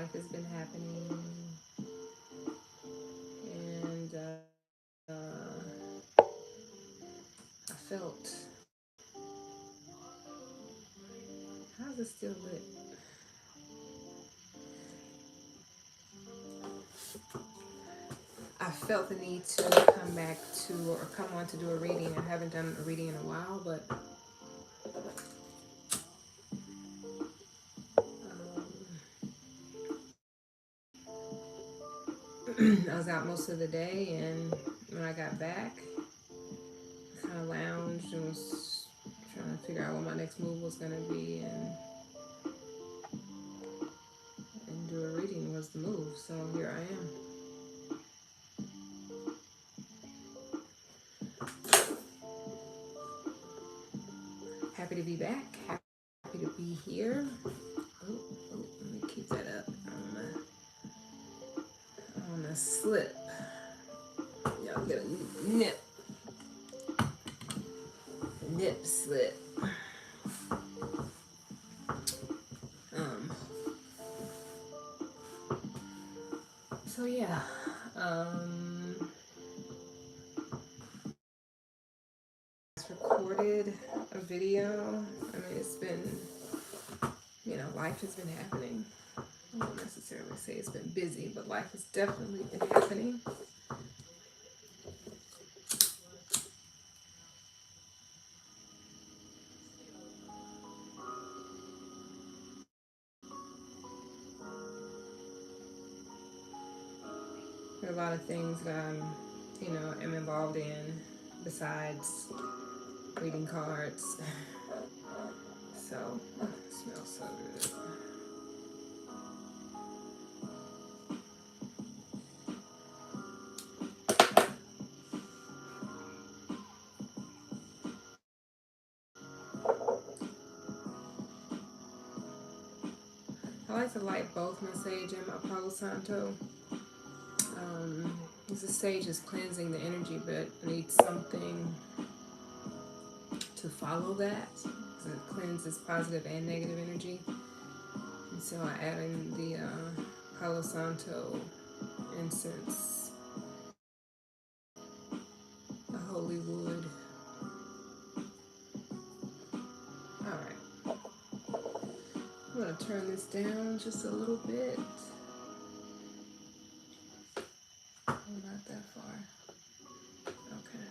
life has been happening, and I felt, how's it still lit? I felt the need to come back to or come on to do a reading. I haven't done a reading in a while, but I was out most of the day, and when I got back, I kind of lounged and was trying to figure out what my next move was going to be, and do a reading was the move. So here I am. Happy to be back. Happy to be here. Let me keep that up. On a slip. Y'all get a nip slip. Um, so yeah, recorded a video. I mean, it's been, life has been happening. I won't necessarily say it's been busy, but life has definitely been happening. There are a lot of things that am involved in besides reading cards. So, it smells so good. I like to light both my sage and my Palo Santo. The sage is cleansing the energy, but I need something to follow that, because it cleanses positive and negative energy. And so I add in the Palo Santo incense, the holy wood. Alright, I'm going to turn this down just a little bit. Oh, not that far. Okay.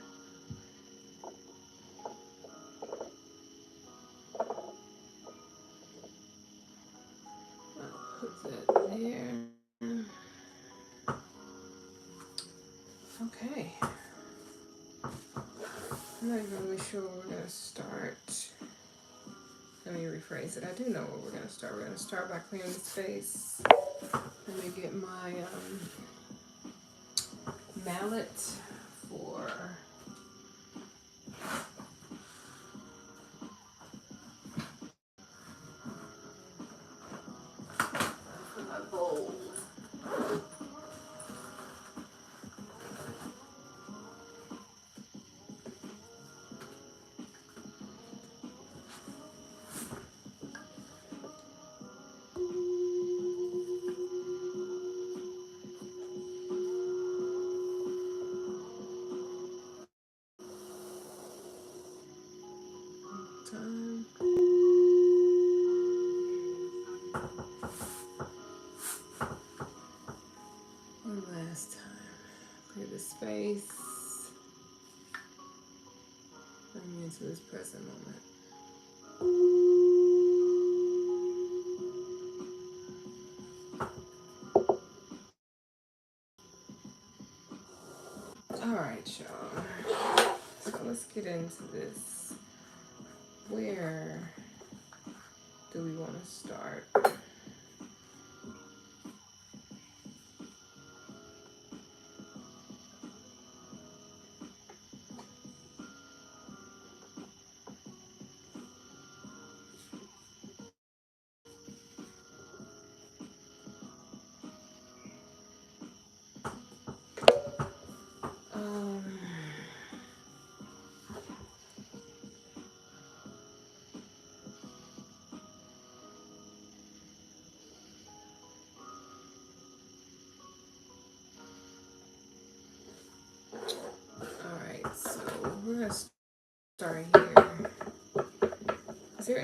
I'll put that there. Okay. I'm not even really sure where we're going to start. Let me rephrase it. I do know where we're going to start. We're going to start by clearing the space. Let me get my mallet for my bowl. Time. One last time. Clear the space. Bring me into this present moment. All right, y'all. So let's get into this. Where do we want to start? Um,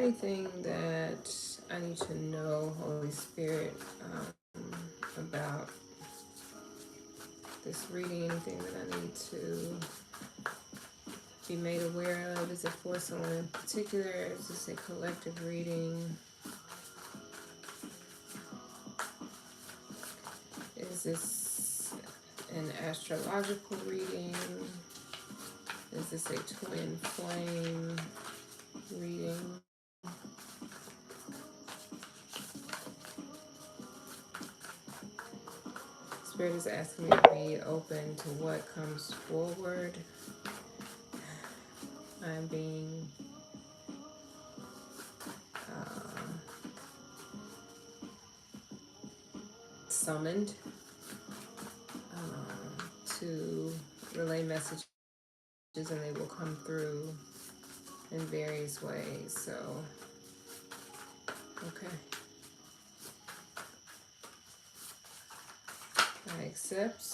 anything that I need to know, Holy Spirit, about this reading? Anything that I need to be made aware of? Is it for someone in particular? Is this a collective reading? Is this an astrological reading? Is this a twin flame reading? Spirit is asking me to be open to what comes forward. I'm being summoned to relay messages, and they will come through in various ways. So, okay. I accept.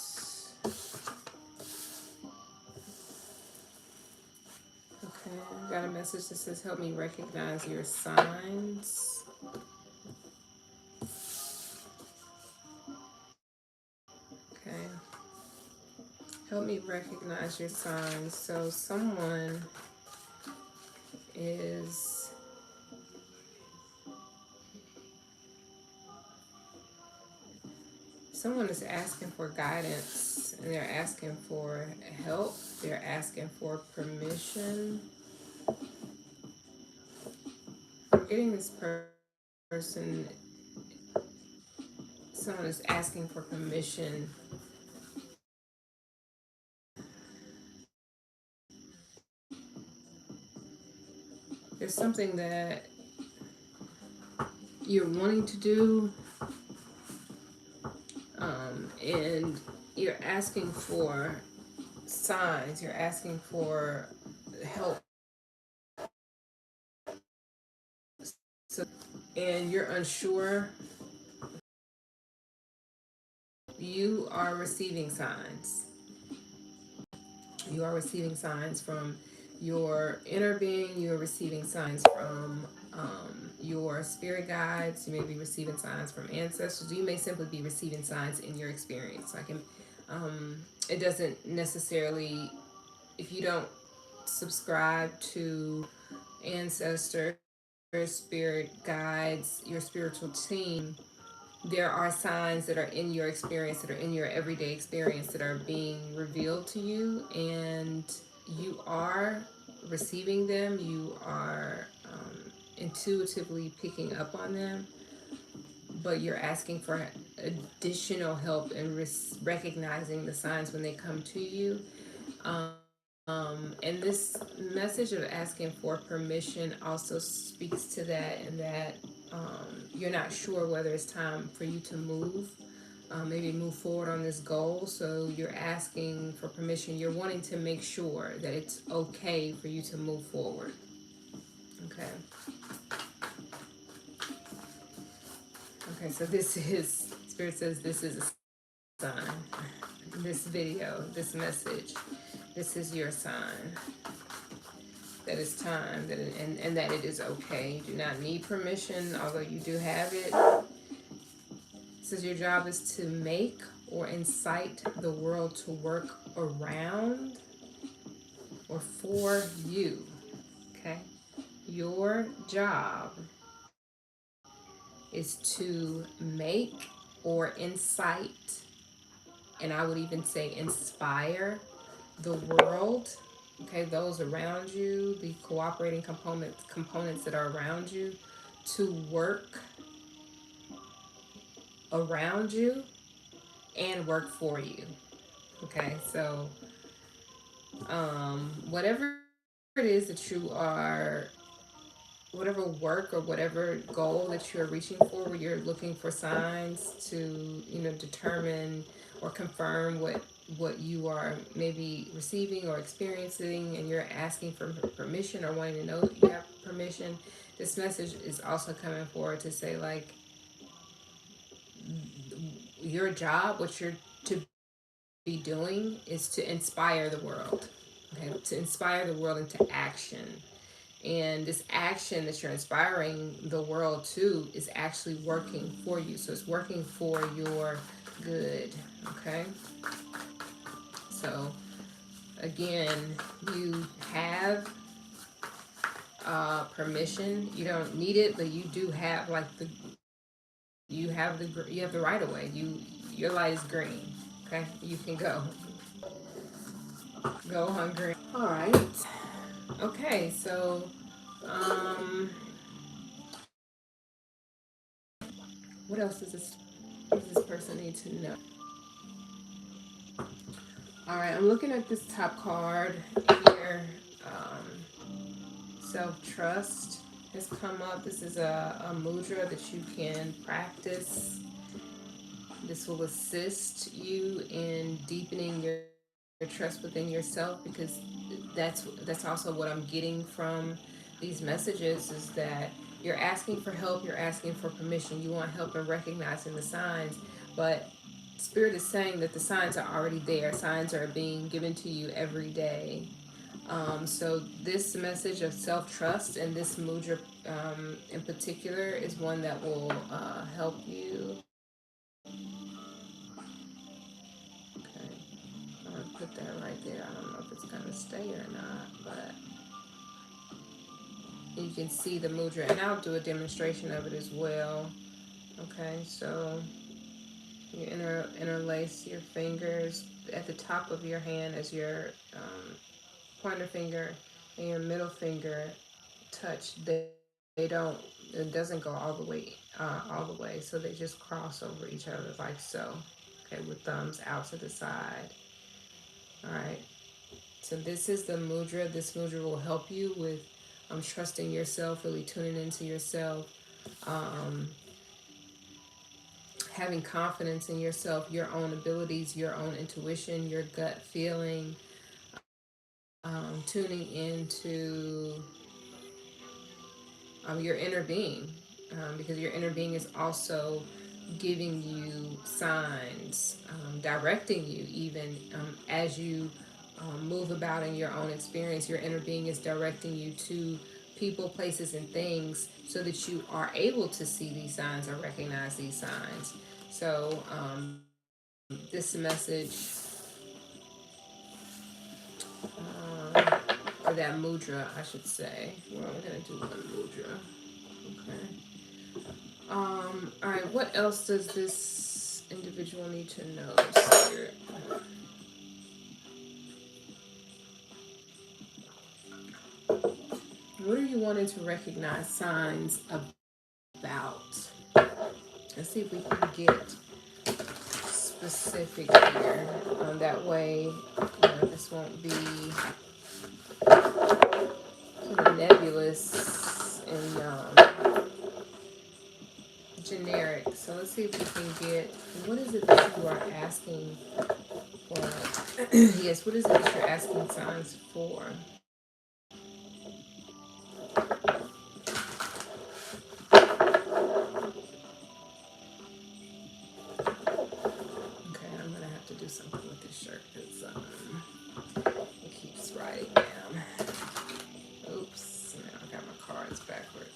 Okay, I got a message that says, help me recognize your signs. Okay. Help me recognize your signs. So someone is asking for guidance, and they're asking for help. They're asking for permission. I'm getting this person, someone is asking for permission there's something that you're wanting to do, and you're asking for signs, you're asking for help. So, and you're unsure, you are receiving signs. You are receiving signs from your inner being, you're receiving signs from your spirit guides, you may be receiving signs from ancestors, you may simply be receiving signs in your experience. It doesn't necessarily, if you don't subscribe to ancestors, spirit guides, your spiritual team, there are signs that are in your experience, that are in your everyday experience, that are being revealed to you, and you are receiving them. You are intuitively picking up on them, but you're asking for additional help in recognizing the signs when they come to you. And this message of asking for permission also speaks to that, and that you're not sure whether it's time for you to move, maybe move forward on this goal. So you're asking for permission. You're wanting to make sure that it's okay for you to move forward. Okay. Okay, so this is, Spirit says this is a sign. This video, this message, this is your sign. That it's time, that and that it is okay. You do not need permission, although you do have it. It says your job is to make or incite the world to work around or for you. Okay? Your job is to make or incite, and I would even say inspire the world, okay, those around you, the cooperating components that are around you, to work around you and work for you. Okay, so whatever it is that you are, whatever work or whatever goal that you're reaching for, where you're looking for signs to, determine or confirm what you are maybe receiving or experiencing, and you're asking for permission or wanting to know that you have permission, this message is also coming forward to say, like, your job, what you're to be doing, is to inspire the world. Okay, to inspire the world into action. And this action that you're inspiring the world to is actually working for you. So it's working for your good. Okay. So again, you have permission. You don't need it, but you do have like you have the right of way. Your light is green. Okay, you can go on green. All right. Okay, so um, what else does this person need to know? All right, I'm looking at this top card here. Self trust has come up. This is a mudra that you can practice. This will assist you in deepening your trust within yourself, because that's also what I'm getting from these messages, is that you're asking for help, you're asking for permission, you want help in recognizing the signs, but Spirit is saying that the signs are already there. Signs are being given to you every day. So this message of self-trust and this mudra in particular is one that will help you. Okay, I'm gonna put that right there. I don't know if it's gonna stay or not, but you can see the mudra, and I'll do a demonstration of it as well. Okay, so you interlace your fingers at the top of your hand as your pointer finger and your middle finger touch. They don't. It doesn't go all the way. So they just cross over each other like so. Okay, with thumbs out to the side. All right. So this is the mudra. This mudra will help you with trusting yourself, really tuning into yourself, um, having confidence in yourself, your own abilities, your own intuition, your gut feeling, tuning into your inner being, because your inner being is also giving you signs, directing you even as you move about in your own experience. Your inner being is directing you to people, places, and things so that you are able to see these signs or recognize these signs. So this message, or that mudra, I should say. We're only going to do one mudra. Okay. All right, what else does this individual need to know, Spirit? What are you wanting to recognize signs about? Let's see if we can get specific here. That way, this won't be sort of nebulous and generic. So let's see if we can get, what is it that you are asking for? Yes, what is it that you're asking signs for? Okay, I'm gonna have to do something with this shirt because it keeps writing down. Oops, now I got my cards backwards.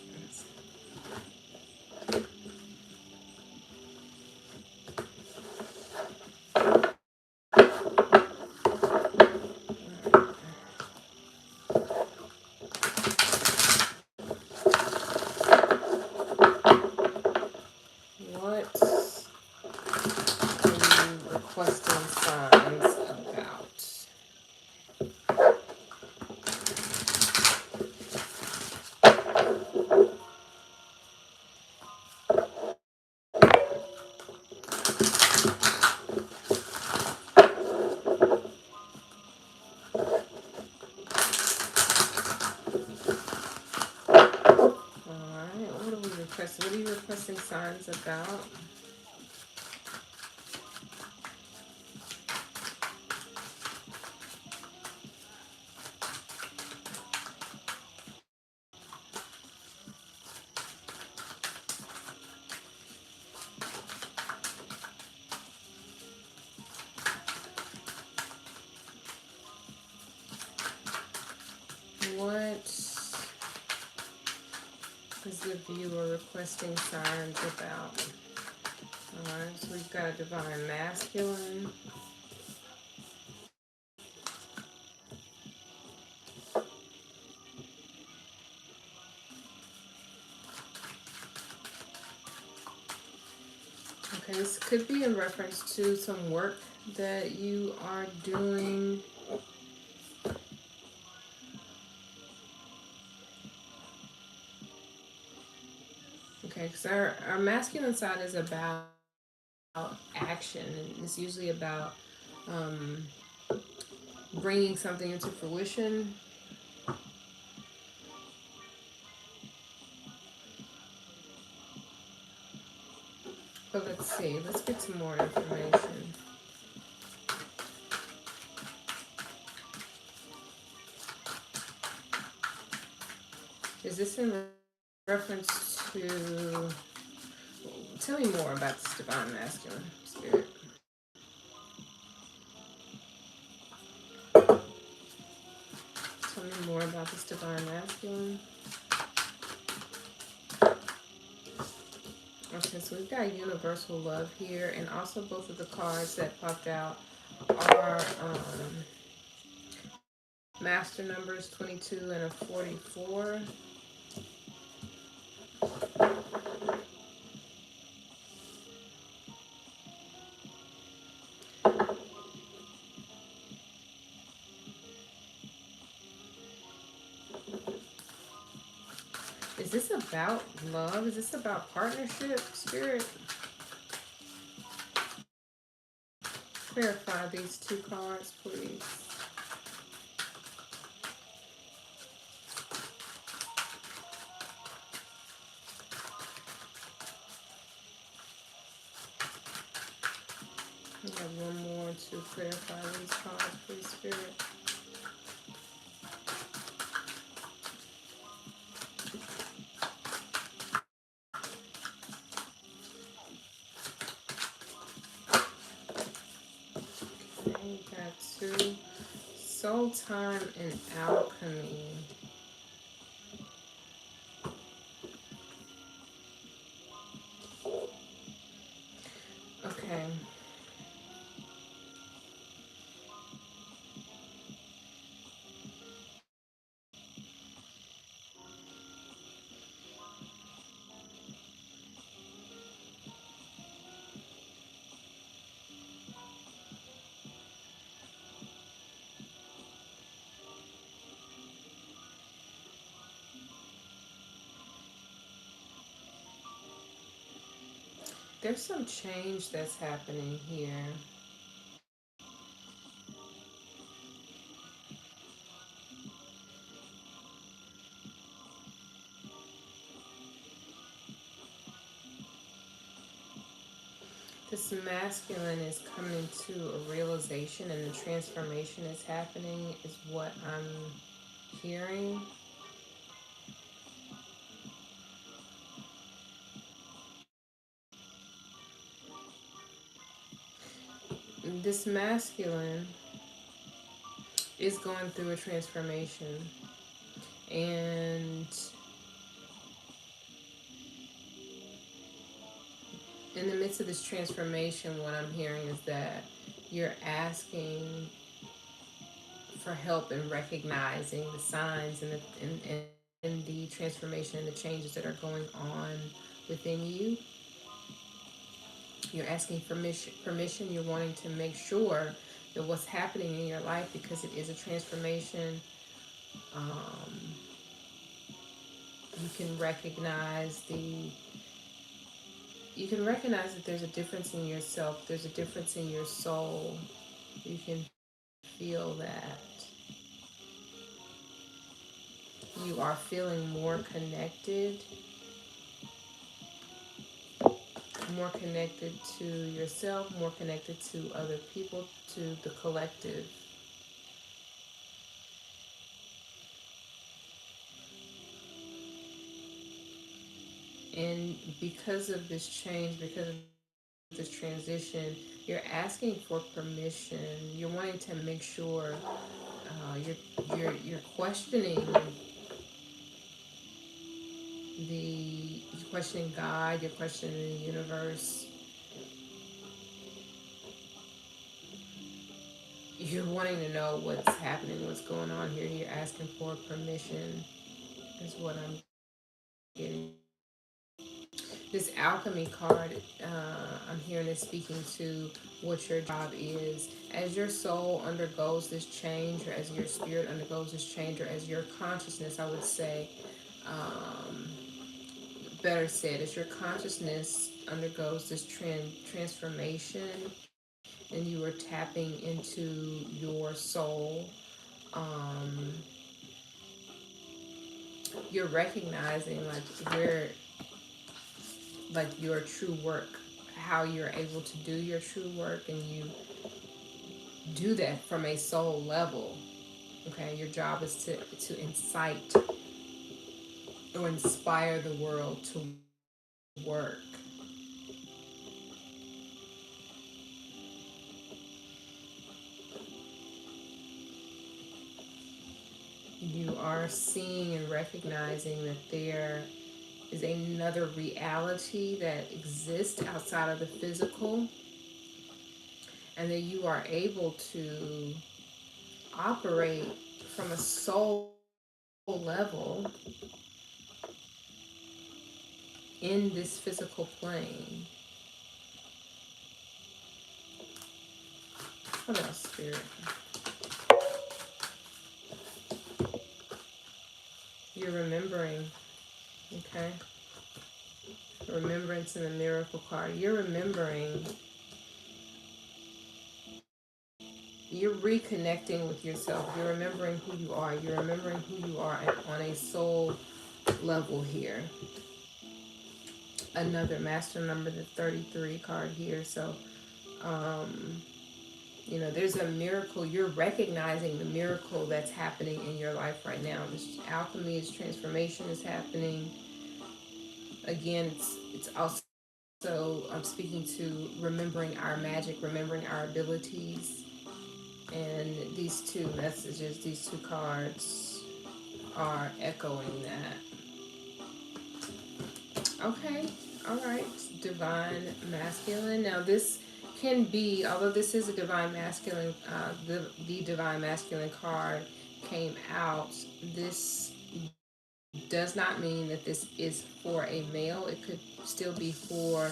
What are you requesting signs about? Alright, what are we requesting? What are you requesting signs about? What of you are requesting signs about. Alright, so we've got a divine masculine. Okay, this could be in reference to some work that you are doing. Okay, because our masculine side is about action, and it's usually about um, bringing something into fruition. But let's see, let's get some more information. Is this in reference to, tell me more about this divine masculine spirit? Tell me more about this divine masculine. Okay, so we've got universal love here, and also both of the cards that popped out are master numbers 22 and a 44. Is this about love? Is this about partnership, spirit? Clarify these two cards, please. We have one more to clarify these cards, please, spirit. Okay, we got two. Soul time and alchemy. Okay. There's some change that's happening here. This masculine is coming to a realization, and the transformation is happening, is what I'm hearing. This masculine is going through a transformation, and in the midst of this transformation, what I'm hearing is that you're asking for help in recognizing the signs and the transformation and the changes that are going on within you. You're asking permission. You're wanting to make sure that what's happening in your life, because it is a transformation, um, you can recognize that there's a difference in yourself. There's a difference in your soul. You can feel that you are feeling more connected to yourself, more connected to other people, to the collective. And because of this change, because of this transition, you're asking for permission. You're wanting to make sure you're questioning you're questioning God, you're questioning the universe, you're wanting to know what's happening, what's going on here. You're asking for permission, is what I'm getting. This alchemy card, I'm hearing is speaking to what your job is. As your soul undergoes this change, or as your spirit undergoes this change, or as your consciousness, I would say, um, better said, as your consciousness undergoes this transformation and you are tapping into your soul, um, you're recognizing like where, like your true work, how you're able to do your true work, and you do that from a soul level. Okay, your job is to incite or inspire the world to work. You are seeing and recognizing that there is another reality that exists outside of the physical, and that you are able to operate from a soul level in this physical plane. What else, Spirit? You're remembering, okay? Remembrance in the miracle card. You're remembering, you're reconnecting with yourself. You're remembering who you are. You're remembering who you are on a soul level here. Another master number, the 33 card here. So, um, there's a miracle. You're recognizing the miracle that's happening in your life right now. This alchemy, this transformation is happening. Again, it's also, I'm speaking to remembering our magic, remembering our abilities. And these two messages, these two cards are echoing that. Okay, all right. Divine masculine. Now, this can be, although this is a divine masculine, the divine masculine card came out. This does not mean that this is for a male. It could still be for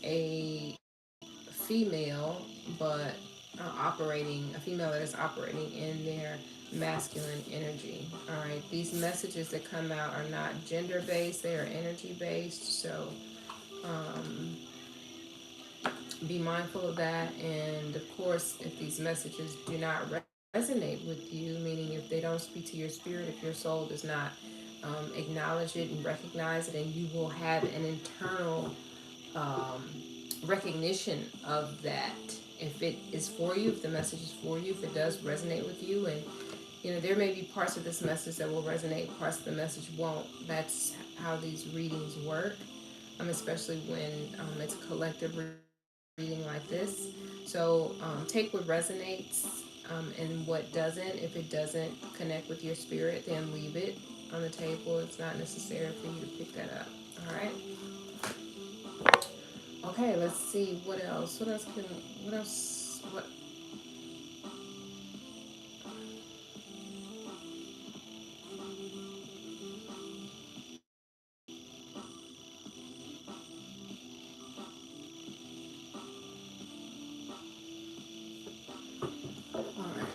a female, but operating, a female that is operating in their masculine energy. All right, these messages that come out are not gender based, they are energy based. So um, be mindful of that. And of course, if these messages do not resonate with you, meaning if they don't speak to your spirit, if your soul does not acknowledge it and recognize it, and you will have an internal um, recognition of that. If it is for you, if the message is for you, if it does resonate with you, and there may be parts of this message that will resonate, parts of the message won't. That's how these readings work, especially when it's a collective reading like this. So take what resonates and what doesn't. If it doesn't connect with your spirit, then leave it on the table. It's not necessary for you to pick that up. All right. Okay, let's see what else. What else can? What else? What? All right.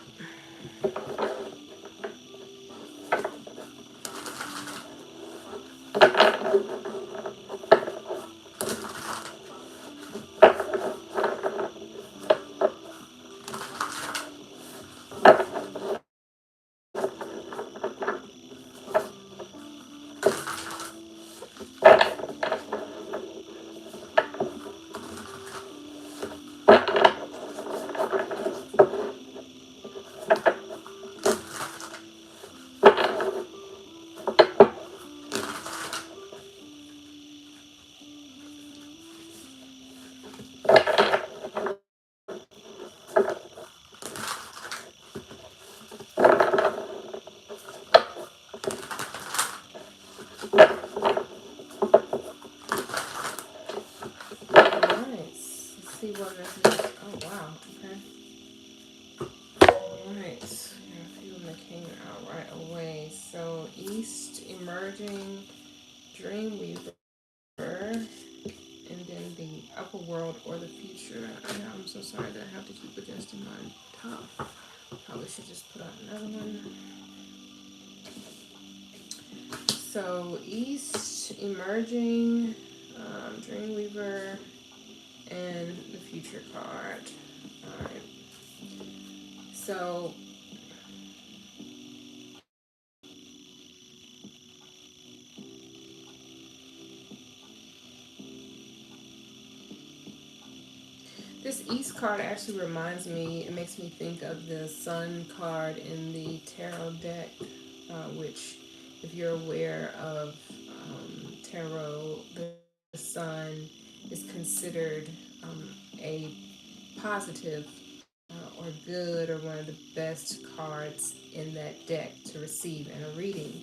see what messages. Oh wow. Okay. Alright. Got a few of them that came out right away. So East Emerging, Dreamweaver, and then the upper world or the future. I'm so sorry that I have to keep adjusting my top. Probably should just put out another one. So East Emerging, Dreamweaver, and the future card. Alright. So this East card actually reminds me, it makes me think of the Sun card in the tarot deck, which, if you're aware of tarot, the Sun is considered a positive or good or one of the best cards in that deck to receive in a reading.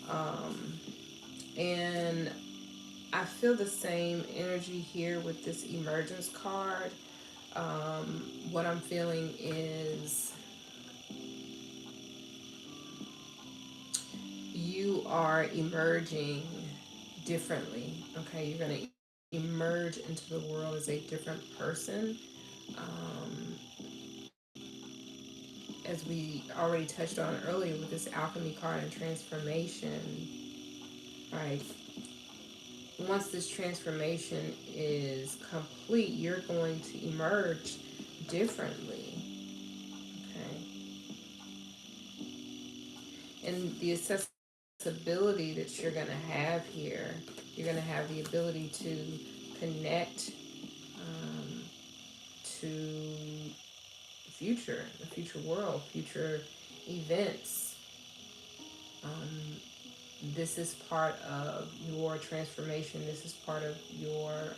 Um, and I feel the same energy here with this emergence card. What I'm feeling is you are emerging differently. Okay, you're going to emerge into the world as a different person. Um, as we already touched on earlier with this alchemy card and transformation, right? Once this transformation is complete, you're going to emerge differently. Okay, and the accessibility that you're going to have here, you're going to have the ability to connect um, to the future world, future events. Um, this is part of your transformation. This is part of your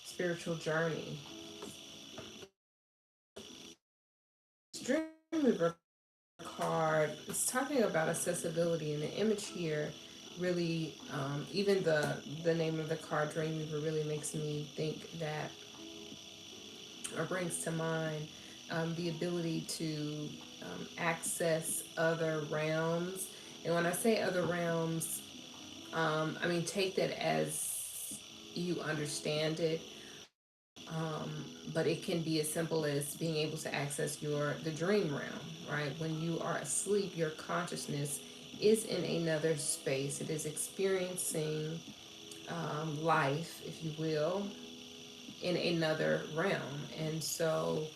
spiritual journey. Dreamweaver card is talking about accessibility, and the image here really, even the name of the card Dreamweaver really makes me think that, or brings to mind, the ability to access other realms. And when I say other realms, I mean take that as you understand it. But it can be as simple as being able to access the dream realm, right? When you are asleep, your consciousness is in another space. It is experiencing life, if you will, in another realm. And so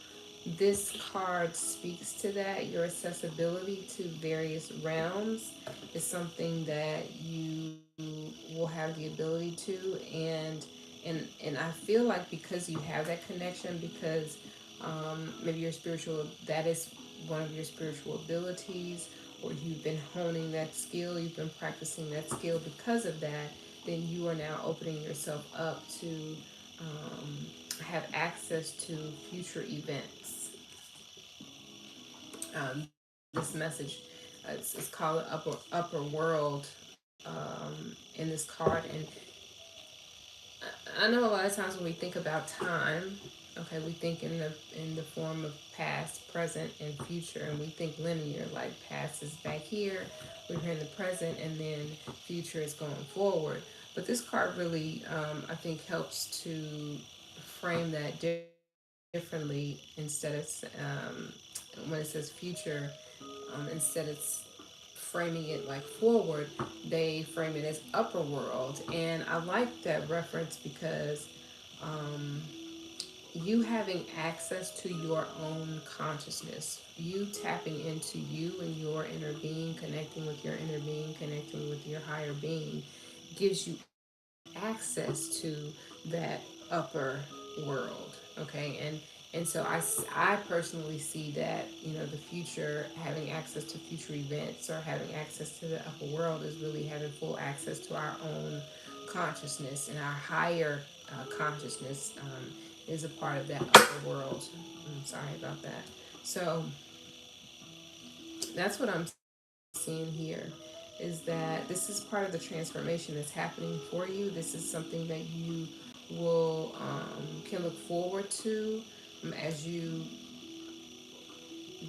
this card speaks to that. Your accessibility to various realms is something that you will have the ability to, and I feel like because you have that connection, because maybe your spiritual, that is one of your spiritual abilities, or you've been honing that skill, you've been practicing that skill because of that, then you are now opening yourself up to have access to future events. This message, it's called upper world in this card, and I know a lot of times when we think about time, okay, we think in the form of past, present, and future, and we think linear, like past is back here, we're here in the present, and then future is going forward. But this card really, I think, helps to frame that differently. Instead of when it says future, instead of framing it like forward, they frame it as upper world. And I like that reference because um, you having access to your own consciousness, you tapping into you and your inner being, connecting with your inner being, connecting with your higher being, gives you access to that upper world. Okay, and so I personally see that, the future, having access to future events or having access to the upper world, is really having full access to our own consciousness, and our higher consciousness is a part of that upper world. I'm sorry about that. So that's what I'm seeing here, is that this is part of the transformation that's happening for you. This is something that you will can look forward to as you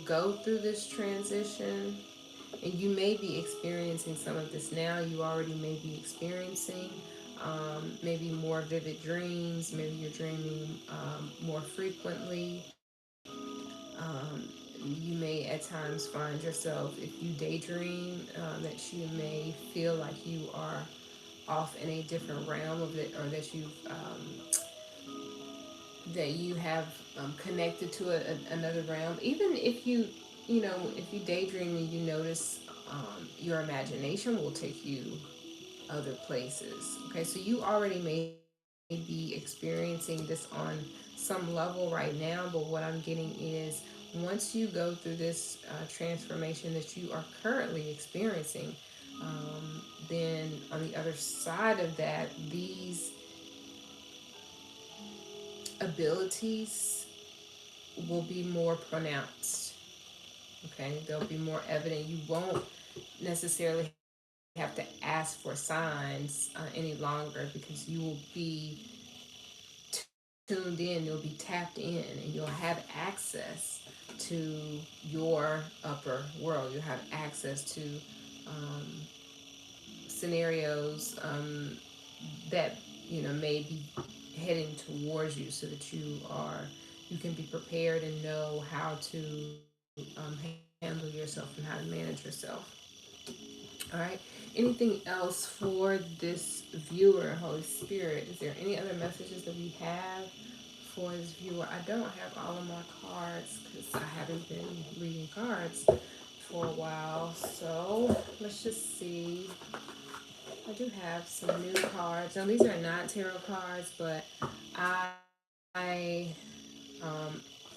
go through this transition. And you may be experiencing some of this now. You already may be experiencing maybe more vivid dreams. Maybe you're dreaming more frequently. You may at times find yourself, if you daydream, that you may feel like you are off in a different realm of it, or that you have connected to another realm. Even if if you daydream and you notice, your imagination will take you other places. Okay, so you already may be experiencing this on some level right now, but what I'm getting is, once you go through this transformation that you are currently experiencing, then on the other side of that, these abilities will be more pronounced. Okay, they'll be more evident. You won't necessarily have to ask for signs any longer, because you will be tuned in, you'll be tapped in, and you'll have access to your upper world. You'll have access to um, scenarios that may be heading towards you, so that you can be prepared and know how to handle yourself and how to manage yourself. All right. Anything else for this viewer, Holy Spirit? Is there any other messages that we have for this viewer? I don't have all of my cards because I haven't been reading cards for a while. So let's just see. I do have some new cards. Now, these are not tarot cards, but I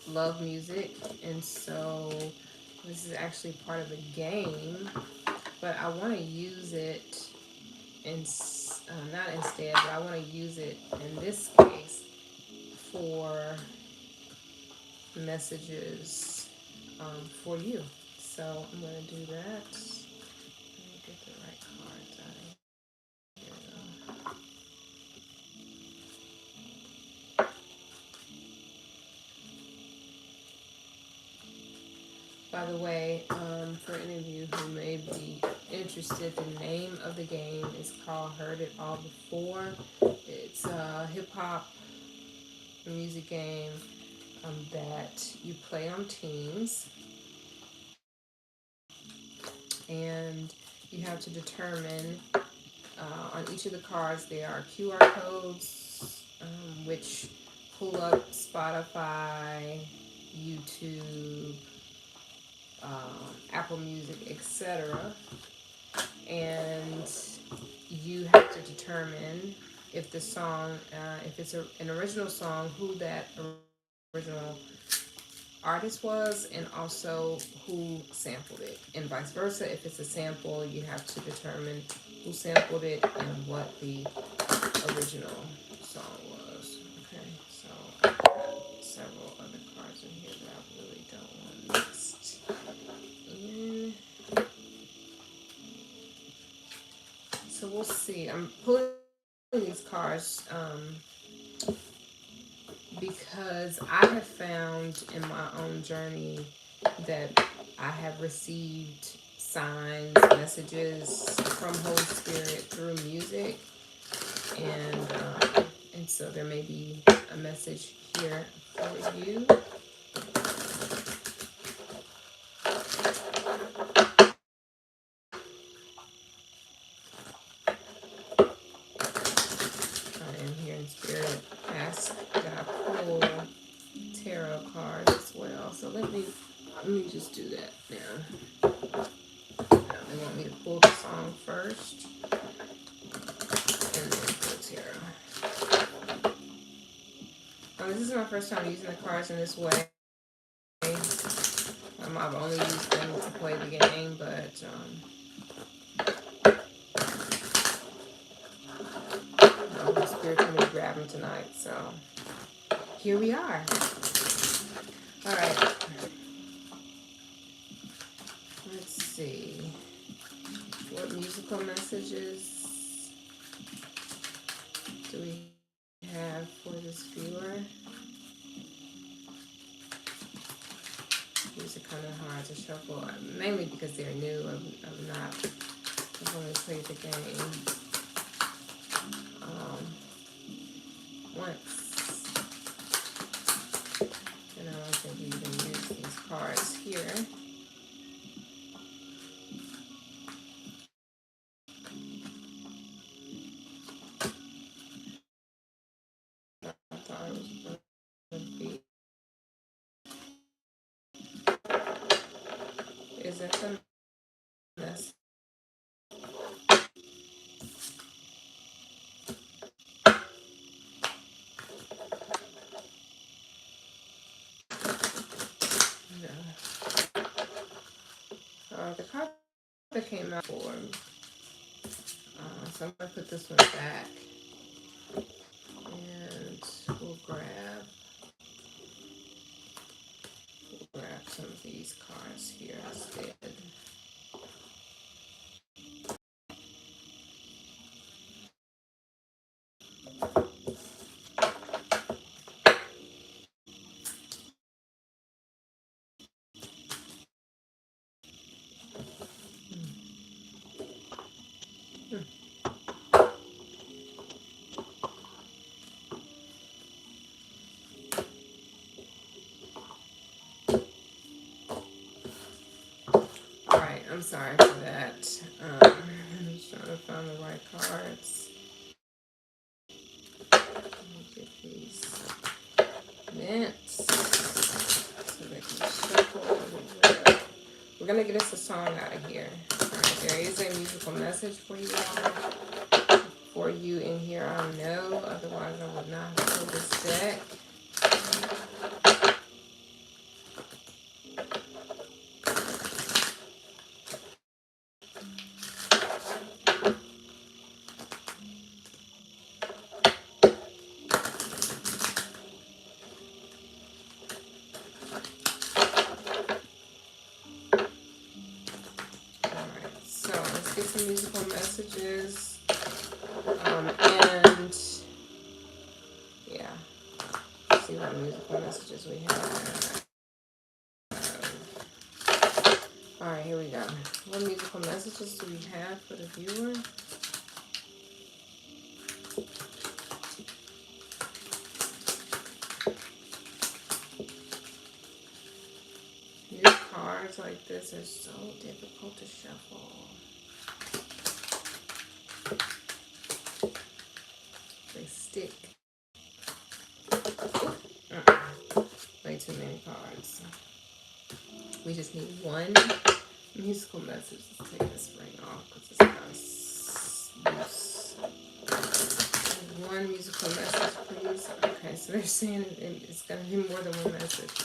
love music, and so this is actually part of a game, but I want to use it in not instead, but I want to use it in this case for messages for you. So I'm going to do that. Let me get the right cards out of here. By the way, for any of you who may be interested, the name of the game is called Heard It All Before. It's a hip hop music game that you play on teams, and you have to determine on each of the cards there are QR codes, which pull up Spotify, YouTube, Apple Music, etc. And you have to determine if the song, if it's an original song, who that original artist was, and also who sampled it, and vice versa. If it's a sample, you have to determine who sampled it and what the original song was. Okay, so I've got several other cards in here that I really don't want mixed in. So we'll see. I'm pulling these cards because I have found in my own journey that I have received signs, messages from Holy Spirit through music, and so there may be a message here for you. I am here in spirit. Ask that I pull tarot cards as well. So let me just do that now. They want me to pull the song first and then pull tarot. This is my first time using the cards in this way. I've only used them to play the game, but the Holy Spirit told me to grab them tonight, so here we are. All right. Let's see. What musical messages do we have this viewer. These are kind of hard to shuffle, mainly because they're new. I've only played the game once, and I don't think we even use these cards here. I thought it was going to be. Is it the mess? The card that came out for, so I'm going to put this one back, and we'll grab some of these cards here instead. Alright, I'm sorry for that. I'm just trying to find the right cards. Get these mints so they can shuffle. We're gonna get us a song out of here. Alright, there is a musical message for you all. For you in here, I know. Otherwise, I would not have pulled this deck. Get some musical messages, and yeah, let's see what musical messages we have. All right, here we go. What musical messages do we have for the viewer? New cards like this are so difficult to shuffle. They stick. Way too many cards. We just need one musical message. Let's take this ring off because it's kind of loose. One musical message, please. Okay, so they're saying it's going to be more than one message.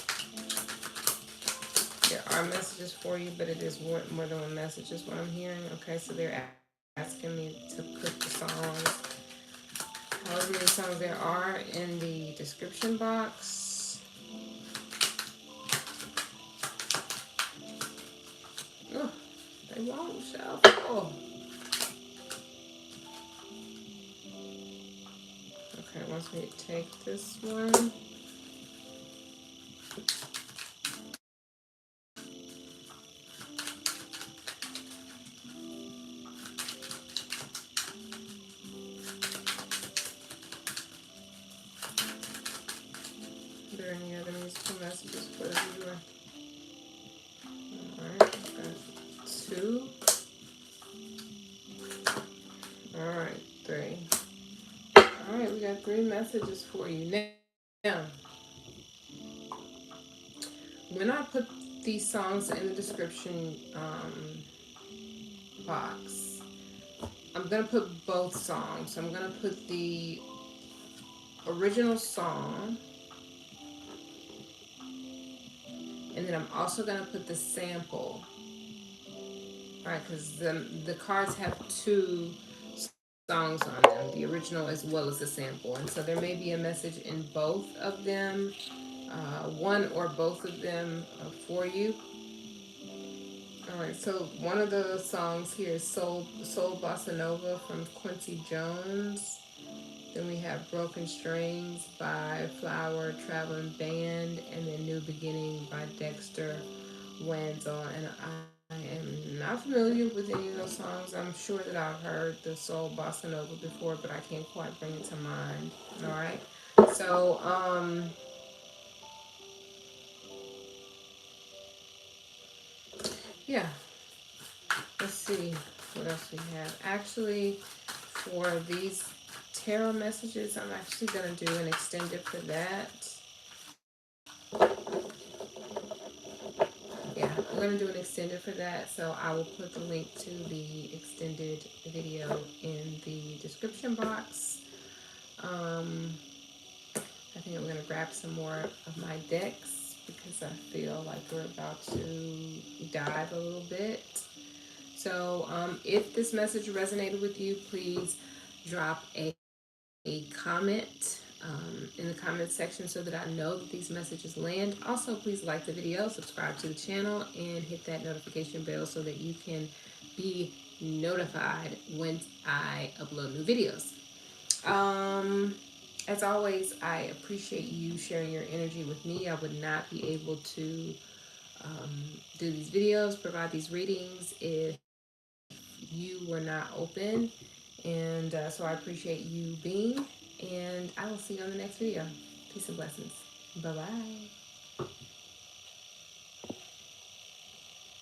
There are messages for you, but it is more than one message is what I'm hearing. Okay, so they're asking me to put the songs, however many songs there are, in the description box. Oh, they won't shuffle. Okay, once we take this one. Are there any other musical messages for the viewer? Alright, I've got 2. Alright, 3. Alright, we got 3 messages for you. Now, when I put these songs in the description box, I'm going to put both songs. I'm going to put the original song, and then I'm also going to put the sample. Alright, because the cards have 2 songs on them, the original as well as the sample, and so there may be a message in both of them, one or both of them for you. Alright, so one of the songs here is Soul Bossa Nova from Quincy Jones. Then we have have Broken Strings by Flower Traveling Band, and then New Beginning by Dexter Wenzel. And I am not familiar with any of those songs. I'm sure that I've heard the Soul Bossa Nova before, but I can't quite bring it to mind. All right. So, yeah, let's see what else we have. Actually, for these tarot messages, I'm actually going to do an extended for that. Yeah, I'm going to do an extended for that. So I will put the link to the extended video in the description box. I think I'm going to grab some more of my decks because I feel like we're about to dive a little bit. So if this message resonated with you, please drop a comment in the comment section so that I know that these messages land. Also, please like the video, subscribe to the channel, and hit that notification bell so that you can be notified when I upload new videos. As always, I appreciate you sharing your energy with me. I would not be able to do these videos, provide these readings if you were not open. And so I appreciate you being. And I will see you on the next video. Peace and blessings. Bye-bye.